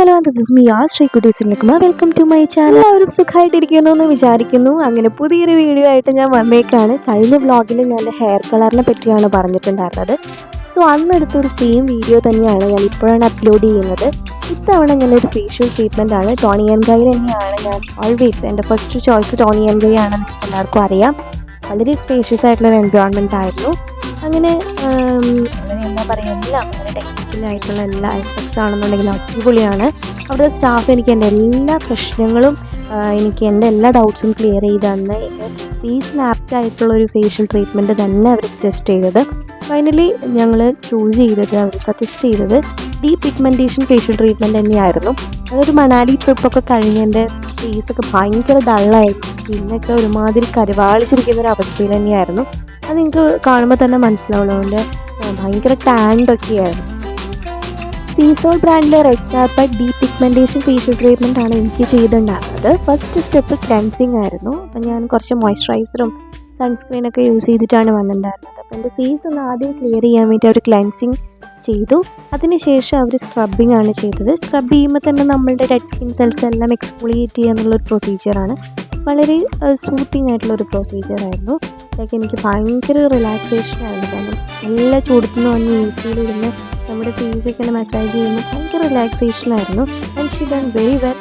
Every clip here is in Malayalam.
everyone, this is me, Sri Kudisilikumar. Welcome to my channel. എല്ലാവരും സുഖമായിട്ടിരിക്കുന്നു എന്ന് വിചാരിക്കുന്നു. അങ്ങനെ പുതിയൊരു വീഡിയോ ആയിട്ട് ഞാൻ വന്നേക്കാണ്. കഴിഞ്ഞ വ്ളോഗിൽ ഞാൻ ഹെയർ കളറിനെ പറ്റിയാണ് പറഞ്ഞിട്ടുണ്ടായിരുന്നത്. സോ അന്നെടുത്തൊരു സെയിം വീഡിയോ തന്നെയാണ് ഞാൻ ഇപ്പോഴാണ് അപ്ലോഡ് ചെയ്യുന്നത്. ഇത്തവണ ഞാനൊരു ഫേഷ്യൽ ട്രീറ്റ്മെൻ്റ് ആണ്. ടോണി ആൻഡ് ഗൈ തന്നെയാണ് ഞാൻ ഓൾവേസ് എൻ്റെ ഫസ്റ്റ് ചോയ്സ് ടോണി ആൻഡ് ഗൈ ആണെന്ന് എല്ലാവർക്കും അറിയാം. വളരെ സ്പേഷ്യസ് ആയിട്ടുള്ളൊരു എൻവയോൺമെൻ്റ് ആയിരുന്നു. അങ്ങനെ എന്താ പറയുക, എല്ലാം അങ്ങനെ ടെക്നിക്കലായിട്ടുള്ള എല്ലാ ആസ്പെക്ട്സ് ആണെന്നുണ്ടെങ്കിലും അടിപൊളിയാണ്. അവരുടെ സ്റ്റാഫ് എനിക്ക് എൻ്റെ എല്ലാ പ്രശ്നങ്ങളും എനിക്ക് എൻ്റെ എല്ലാ ഡൗട്ട്സും ക്ലിയർ ചെയ്ത് തന്ന് ഫേസിന് ആപ്റ്റായിട്ടുള്ളൊരു ഫേഷ്യൽ ട്രീറ്റ്മെൻറ്റ് തന്നെ അവർ സജസ്റ്റ് ചെയ്തത്. ഫൈനലി ഞങ്ങൾ ചൂസ് ചെയ്തത്, അവർ സജസ്റ്റ് ചെയ്തത് ഡീപ് പിഗ്മെൻറ്റേഷൻ ഫേഷ്യൽ ട്രീറ്റ്മെൻറ്റ് തന്നെയായിരുന്നു. അതൊരു മണാലി ട്രിപ്പൊക്കെ കഴിഞ്ഞ് എൻ്റെ ഫേസൊക്കെ ഭയങ്കര ഡള്ളായിരുന്നു. സ്കിന്നൊക്കെ ഒരുമാതിരി കരുവാളിച്ചിരിക്കുന്ന ഒരു അവസ്ഥയിൽ തന്നെയായിരുന്നു. അത് നിങ്ങൾക്ക് കാണുമ്പോൾ തന്നെ മനസ്സിലാവുള്ളൂ. അതുകൊണ്ട് ഭയങ്കര ടാൻഡൊക്കെയായിരുന്നു. സീസോൾ ബ്രാൻഡിലെ red carpet deep pigmentation facial treatment ആണ് എനിക്ക് ചെയ്തിട്ടുണ്ടായിരുന്നത്. ഫസ്റ്റ് സ്റ്റെപ്പ് ക്ലെൻസിങ് ആയിരുന്നു. അപ്പം ഞാൻ കുറച്ച് മോയ്സ്ചറൈസറും സൺസ്ക്രീനൊക്കെ യൂസ് ചെയ്തിട്ടാണ് വന്നിട്ടുണ്ടായിരുന്നത്. അപ്പോൾ എൻ്റെ ഫേസ് ഒന്ന് ആദ്യം ക്ലിയർ ചെയ്യാൻ വേണ്ടി അവർ ക്ലെൻസിങ് ചെയ്തു. അതിനുശേഷം അവർ സ്ക്രബിങ് ആണ് ചെയ്തത്. സ്ക്രബ് ചെയ്യുമ്പോൾ തന്നെ നമ്മളുടെ ഡെഡ് സ്കിൻ സെൽസ് എല്ലാം എക്സ്ഫോളിയേറ്റ് ചെയ്യുക എന്നുള്ളൊരു പ്രൊസീജിയറാണ്. വളരെ സൂത്തിങ് ആയിട്ടുള്ളൊരു പ്രൊസീജിയറായിരുന്നു. ലൈക്ക് എനിക്ക് ഭയങ്കര റിലാക്സേഷൻ ആയിരുന്നു. കാരണം നല്ല ചൂടത്തുനിന്ന് വന്ന് ഈസിയിലിരുന്ന് നമ്മുടെ ഫേസൊക്കെ മസാജ് ചെയ്യുമ്പോൾ ഭയങ്കര റിലാക്സേഷൻ ആയിരുന്നു. And she done very well.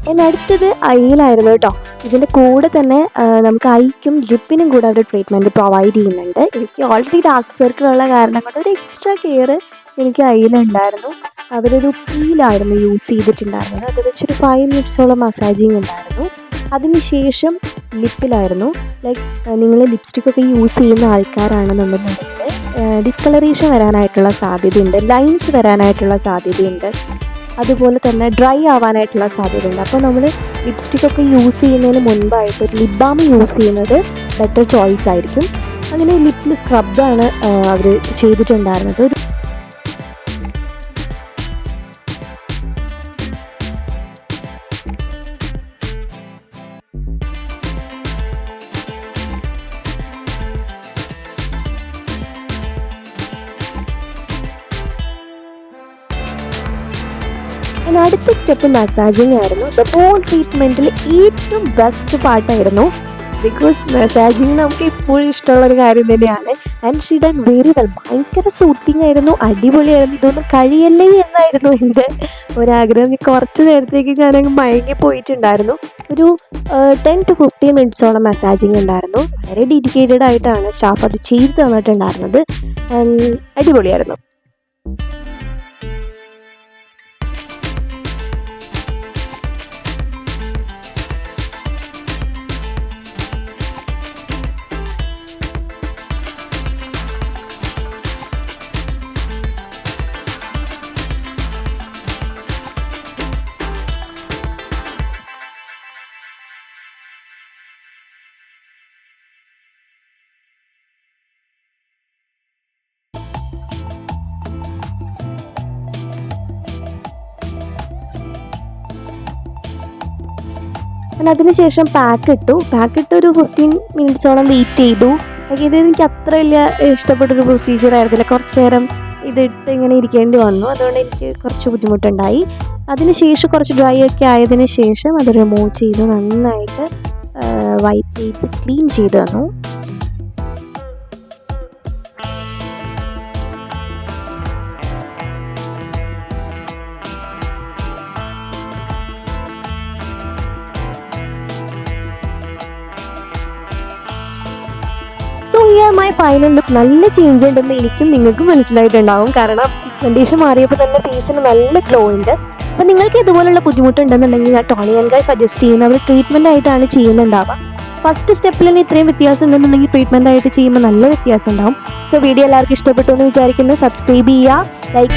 എൻ്റെ അടുത്തത് ഐയിലായിരുന്നു കേട്ടോ. ഇതിൻ്റെ കൂടെ തന്നെ നമുക്ക് ഐക്കും ലിപ്പിനും കൂടെ അവർ ട്രീറ്റ്മെൻറ്റ് പ്രൊവൈഡ് ചെയ്യുന്നുണ്ട്. എനിക്ക് ഓൾറെഡി ഡാർക്ക് സർക്കിൾ ഉള്ള കാരണം കൊണ്ട് ഒരു എക്സ്ട്രാ കെയർ എനിക്ക് ഐയിലുണ്ടായിരുന്നു. അവരൊരു പീലായിരുന്നു യൂസ് ചെയ്തിട്ടുണ്ടായിരുന്നത്. അത് വെച്ചൊരു 5 മിനിറ്റ്സോളം മസാജിങ് ഉണ്ടായിരുന്നു. അതിനുശേഷം ലിപ്പിലായിരുന്നു. ലൈക്ക് നിങ്ങൾ ലിപ്സ്റ്റിക്കൊക്കെ യൂസ് ചെയ്യുന്ന ആൾക്കാരാണെന്നുണ്ടെന്നുണ്ടെങ്കിൽ ഡിസ്കളറേഷൻ വരാനായിട്ടുള്ള സാധ്യതയുണ്ട്, ലൈൻസ് വരാനായിട്ടുള്ള സാധ്യതയുണ്ട്, അതുപോലെ തന്നെ ഡ്രൈ ആവാനായിട്ടുള്ള സാധ്യതയുണ്ട്. അപ്പോൾ നമ്മൾ ലിപ്സ്റ്റിക്കൊക്കെ യൂസ് ചെയ്യുന്നതിന് മുൻപായിട്ട് ഒരു ലിപ് ബാം യൂസ് ചെയ്യുന്നത് ബെറ്റർ ചോയ്സ് ആയിരിക്കും. അങ്ങനെ ലിപ്പിൽ സ്ക്രബാണ് അവർ ചെയ്തിട്ടുണ്ടായിരുന്നത്. അടുത്ത സ്റ്റെപ്പ് മസാജിങ് ആയിരുന്നു. ദ ഹോൾ ട്രീറ്റ്മെൻറ്റിൽ ഏറ്റവും ബെസ്റ്റ് പാർട്ടായിരുന്നു. ബിക്കോസ് മസാജിങ് നമുക്ക് എപ്പോഴും ഇഷ്ടമുള്ളൊരു കാര്യം തന്നെയാണ്. And she done very well. ഭയങ്കര സൂത്തിങ് ആയിരുന്നു, അടിപൊളിയായിരുന്നു. ഇതൊന്നും കഴിയല്ലേ എന്നായിരുന്നു എൻ്റെ ഒരാഗ്രഹം. കുറച്ച് നേരത്തേക്ക് ഞാനങ്ങ് മയങ്ങി പോയിട്ടുണ്ടായിരുന്നു. ഒരു 10 to 15 മിനിറ്റ്സോളം മസാജിങ് ഉണ്ടായിരുന്നു. വളരെ ഡെഡിക്കേറ്റഡ് ആയിട്ടാണ് സ്റ്റാഫ് അത് ചെയ്ത് തന്നിട്ടുണ്ടായിരുന്നത്. ആൻഡ് അടിപൊളിയായിരുന്നു. അതിനുശേഷം പാക്ക് ഇട്ടു ഒരു 15 മിനിറ്റ്സോളം വെയിറ്റ് ചെയ്തു. ഇത് എനിക്ക് അത്ര വലിയ ഇഷ്ടപ്പെട്ടൊരു പ്രൊസീജിയർ ആയിരുന്നില്ല. കുറച്ച് നേരം ഇതിട്ട് ഇങ്ങനെ ഇരിക്കേണ്ടി വന്നു. അതുകൊണ്ട് എനിക്ക് കുറച്ച് ബുദ്ധിമുട്ടുണ്ടായി. അതിനുശേഷം കുറച്ച് ഡ്രൈ ഒക്കെ ആയതിനു ശേഷം അത് റിമൂവ് ചെയ്ത് നന്നായിട്ട് വൈപ്പ് ചെയ്ത് ക്ലീൻ ചെയ്ത് തന്നു. So here my final look. നല്ല ചേഞ്ച് ഉണ്ടെന്ന് എനിക്കും നിങ്ങൾക്കും മനസ്സിലായിട്ടുണ്ടാവും. കാരണം പിഗ്മെൻറ്റേഷൻ മാറിയപ്പോൾ തന്നെ ഫേസിന് നല്ല ഗ്ലോ ഉണ്ട്. അപ്പോൾ നിങ്ങൾക്ക് ഇതുപോലുള്ള ബുദ്ധിമുട്ടുണ്ടെന്നുണ്ടെങ്കിൽ ഞാൻ ടോണി ആൻഡ് ഗൈ സജസ്റ്റ് ചെയ്യുന്നത് അവർ ട്രീറ്റ്മെൻ്റ് ആയിട്ടാണ് ചെയ്യുന്നുണ്ടാവുക. ഫസ്റ്റ് സ്റ്റെപ്പിൽ തന്നെ ഇത്രയും വ്യത്യാസം ഉണ്ടെന്നുണ്ടെങ്കിൽ ട്രീറ്റ്മെൻ്റ് ആയിട്ട് ചെയ്യുമ്പോൾ നല്ല വ്യത്യാസം ഉണ്ടാവും. സോ വീഡിയോ എല്ലാവർക്കും ഇഷ്ടപ്പെട്ടു എന്ന് വിചാരിക്കുന്നു. സബ്സ്ക്രൈബ് ചെയ്യുക, ലൈക്ക്